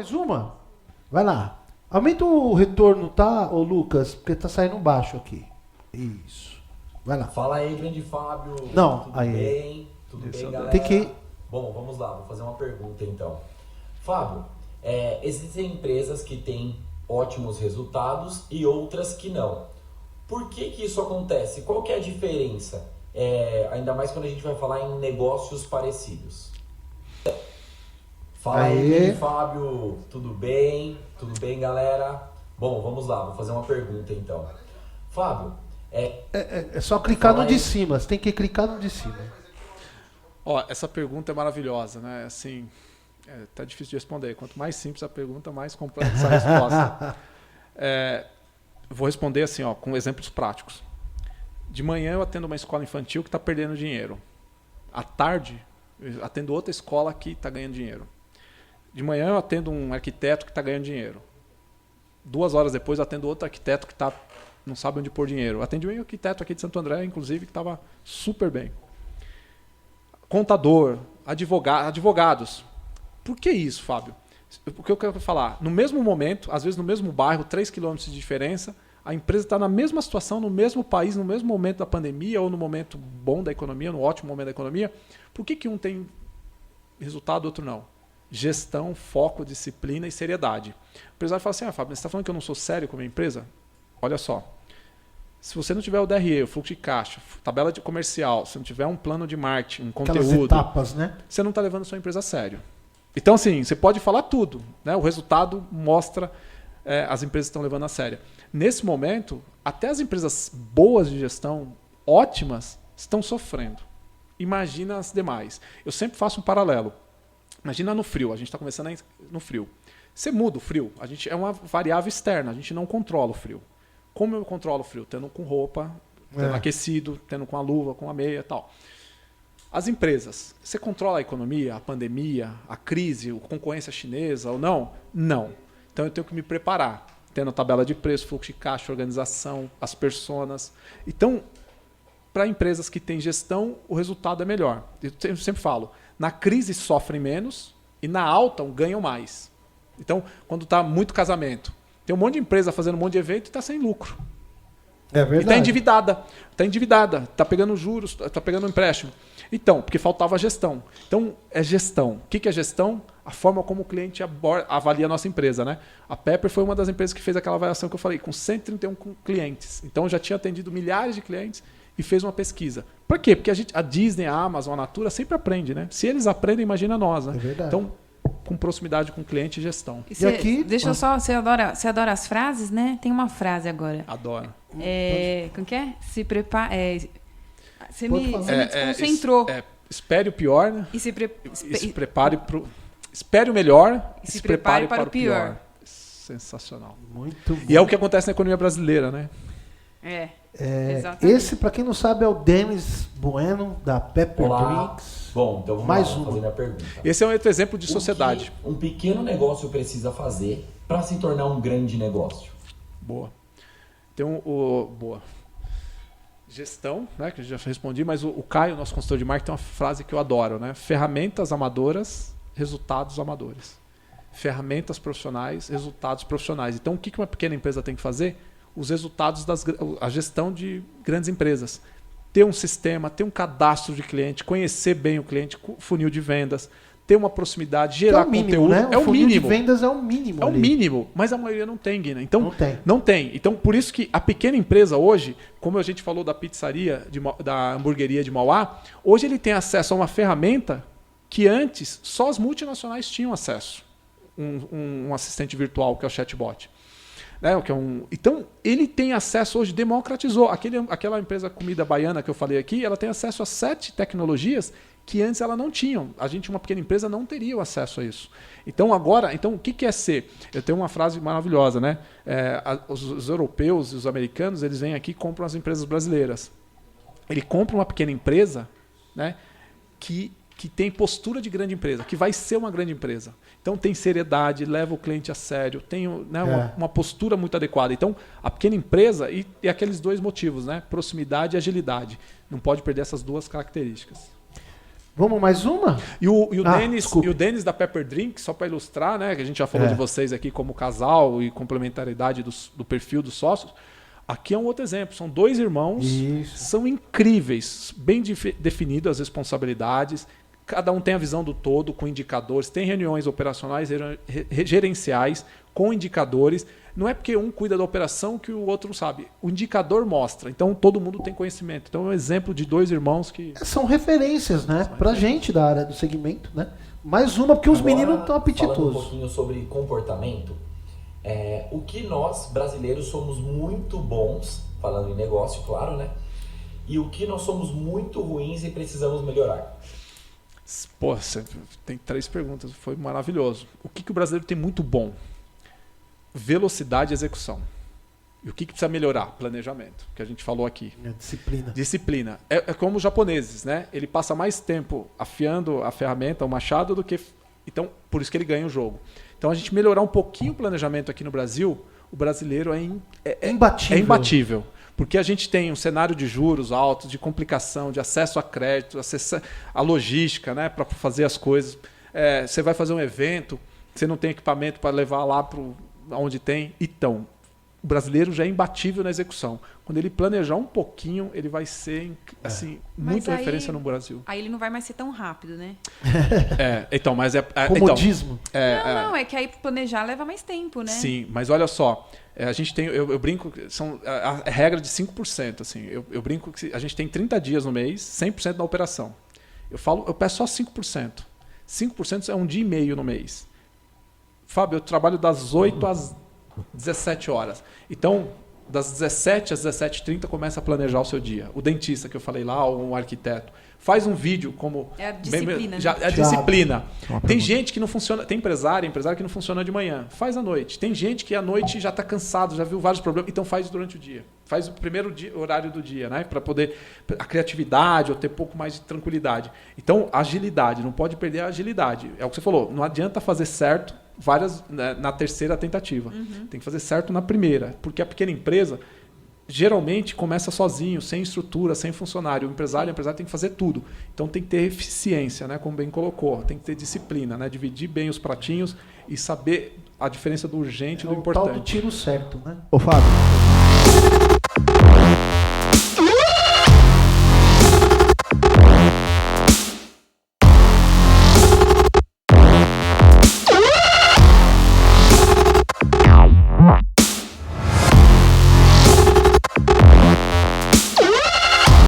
mais uma? Vai lá. Aumenta o retorno, tá, ô Lucas? Porque tá saindo baixo aqui. Isso. Vai lá. Fala aí, grande Fábio. Não, tudo aí. bem? Tudo bem, galera? Tem que... Bom, vamos lá, vou fazer uma pergunta então. Fábio, existem empresas que têm ótimos resultados e outras que não. Por que que isso acontece? Qual que é a diferença? Ainda mais quando a gente vai falar em negócios parecidos. Fala aí, grande Fábio. Tudo bem? Tudo bem, galera? Bom, vamos lá, vou fazer uma pergunta então. Fábio, É só clicar no de cima, você tem que clicar no de cima. Ó, essa pergunta é maravilhosa, né? Assim, tá difícil de responder. Quanto mais simples a pergunta, mais complexa a resposta. Vou responder assim, ó, com exemplos práticos. De manhã eu atendo uma escola infantil que está perdendo dinheiro. À tarde, eu atendo outra escola que está ganhando dinheiro. De manhã eu atendo um arquiteto que está ganhando dinheiro. 2 horas depois eu atendo outro arquiteto que não sabe onde pôr dinheiro. Atendi um arquiteto aqui de Santo André, inclusive, que estava super bem. Contador, advogados. Por que isso, Fábio? O que eu quero falar? No mesmo momento, às vezes no mesmo bairro, 3 quilômetros de diferença, a empresa está na mesma situação, no mesmo país, no mesmo momento da pandemia, ou no momento bom da economia, no ótimo momento da economia. Por que um tem resultado e outro não? Gestão, foco, disciplina e seriedade. O empresário fala assim, Fábio, você está falando que eu não sou sério com a minha empresa? Olha só, se você não tiver o DRE, o fluxo de caixa, tabela de comercial, se não tiver um plano de marketing, um conteúdo, aquelas etapas, né? Você não está levando a sua empresa a sério. Então, assim, você pode falar tudo, né? O resultado mostra as empresas que estão levando a sério. Nesse momento, até as empresas boas de gestão, ótimas, estão sofrendo. Imagina as demais. Eu sempre faço um paralelo. Imagina no frio, a gente está começando no frio. Você muda o frio, é uma variável externa, a gente não controla o frio. Como eu controlo o frio? Tendo com roupa, tendo aquecido, tendo com a luva, com a meia e tal. As empresas, você controla a economia, a pandemia, a crise, a concorrência chinesa ou não? Não. Então eu tenho que me preparar, tendo tabela de preço, fluxo de caixa, organização, as personas. Então, para empresas que têm gestão, o resultado é melhor. Eu sempre falo, na crise sofrem menos e na alta ganham mais. Então, quando está muito casamento, tem um monte de empresa fazendo um monte de evento e está sem lucro. É verdade. E está endividada, está pegando juros, está pegando empréstimo. Então, porque faltava gestão. Então, é gestão. O que é gestão? A forma como o cliente avalia a nossa empresa, né? A Pepper foi uma das empresas que fez aquela avaliação que eu falei, com 131 clientes. Então, já tinha atendido milhares de clientes e fez uma pesquisa. Por quê? Porque a Disney, a Amazon, a Natura sempre aprende, né? Se eles aprendem, imagina nós, né? É verdade. Então, com proximidade com o cliente e gestão. E aqui, deixa eu só, você adora as frases, né? Tem uma frase agora. Adoro. Como que é? Se prepara. Você me desconcentrou. Espere o pior, né? E se prepare para espere o melhor e se prepare para o pior. Sensacional. Muito bom. E é o que acontece na economia brasileira, né? Exatamente. Esse, para quem não sabe, é o Denis Bueno, da Pepper Drinks. Bom, então vamos lá, fazer minha pergunta. Esse é um outro exemplo de sociedade. O que um pequeno negócio precisa fazer para se tornar um grande negócio? Boa. Boa. Gestão, né, que eu já respondi, mas o Caio, nosso consultor de marketing, tem uma frase que eu adoro, né? Ferramentas amadoras, resultados amadores. Ferramentas profissionais, resultados profissionais. Então, o que uma pequena empresa tem que fazer? Os resultados a gestão de grandes empresas. Ter um sistema, ter um cadastro de cliente, conhecer bem o cliente, funil de vendas, ter uma proximidade, gerar conteúdo. Né? É o funil mínimo. de vendas é o mínimo. É o mínimo, mas a maioria não tem, Guina. Então, não tem. Então, por isso que a pequena empresa hoje, como a gente falou da pizzaria, da hamburgueria de Mauá, hoje ele tem acesso a uma ferramenta que antes só as multinacionais tinham acesso. Um assistente virtual, que é o chatbot. Né? Então, ele tem acesso hoje, democratizou. Aquela empresa comida baiana que eu falei aqui, ela tem acesso a 7 tecnologias que antes ela não tinha. A gente, uma pequena empresa, não teria o acesso a isso. Então, agora, o que é ser? Eu tenho uma frase maravilhosa, né? Os europeus e os americanos, eles vêm aqui e compram as empresas brasileiras. Ele compra uma pequena empresa, né, que tem postura de grande empresa, que vai ser uma grande empresa. Então tem seriedade, leva o cliente a sério, tem, né, uma postura muito adequada. Então a pequena empresa, e aqueles 2 motivos, né, proximidade e agilidade, não pode perder essas 2 características. Vamos mais uma? E o desculpe. Denis da Pepper Drink, só para ilustrar, né, que a gente já falou de vocês aqui como casal e complementaridade do perfil dos sócios. Aqui é um outro exemplo. São 2 irmãos, são incríveis, bem definidas as responsabilidades. Cada um tem a visão do todo, com indicadores. Tem reuniões operacionais, gerenciais, com indicadores. Não é porque um cuida da operação que o outro não sabe. O indicador mostra. Então, todo mundo tem conhecimento. Então, é um exemplo de 2 irmãos que... São referências, né? Pra gente da área do segmento, né? Mais uma, porque os meninos estão apetitosos. Falando um pouquinho sobre comportamento, o que nós, brasileiros, somos muito bons, falando em negócio, claro, né? E o que nós somos muito ruins e precisamos melhorar. Pô, você tem 3 perguntas. Foi maravilhoso. O que o brasileiro tem muito bom? Velocidade e execução. E o que precisa melhorar? Planejamento, que a gente falou aqui. Disciplina. É como os japoneses, né? Ele passa mais tempo afiando a ferramenta, o machado, do que... Então, por isso que ele ganha o jogo. Então, a gente melhorar um pouquinho o planejamento aqui no Brasil, o brasileiro é imbatível. Porque a gente tem um cenário de juros altos, de complicação, de acesso a crédito, acesso à logística, né, para fazer as coisas. Você vai fazer um evento, você não tem equipamento para levar lá para onde tem. Então, o brasileiro já é imbatível na execução. Quando ele planejar um pouquinho, ele vai ser assim, muito referência no Brasil. Aí ele não vai mais ser tão rápido, né? Então, mas comodismo. Não, é que aí planejar leva mais tempo, né? Sim, mas olha só, a gente tem, eu brinco, são a regra de 5%, assim, eu brinco que a gente tem 30 dias no mês, 100% da operação. Eu peço só 5%. 5% é um dia e meio no mês. Fábio, eu trabalho das 8 às 17 horas. Então, das 17 às 17h30 começa a planejar o seu dia. O dentista que eu falei lá, ou um arquiteto. Faz um vídeo como... É a disciplina. Disciplina. Tem gente que não funciona... Tem empresário que não funciona de manhã. Faz à noite. Tem gente que à noite já está cansado, já viu vários problemas, então faz durante o dia. Faz o primeiro horário do dia, né? Para poder... A criatividade ou ter um pouco mais de tranquilidade. Então, agilidade. Não pode perder a agilidade. É o que você falou. Não adianta fazer certo na terceira tentativa. Tem que fazer certo na primeira. Porque a pequena empresa... geralmente começa sozinho, sem estrutura, sem funcionário. O empresário tem que fazer tudo. Então tem que ter eficiência, né? Como bem colocou. Tem que ter disciplina, né? Dividir bem os pratinhos e saber a diferença do urgente e do importante. O tal do tiro certo, né? Ô, Fábio,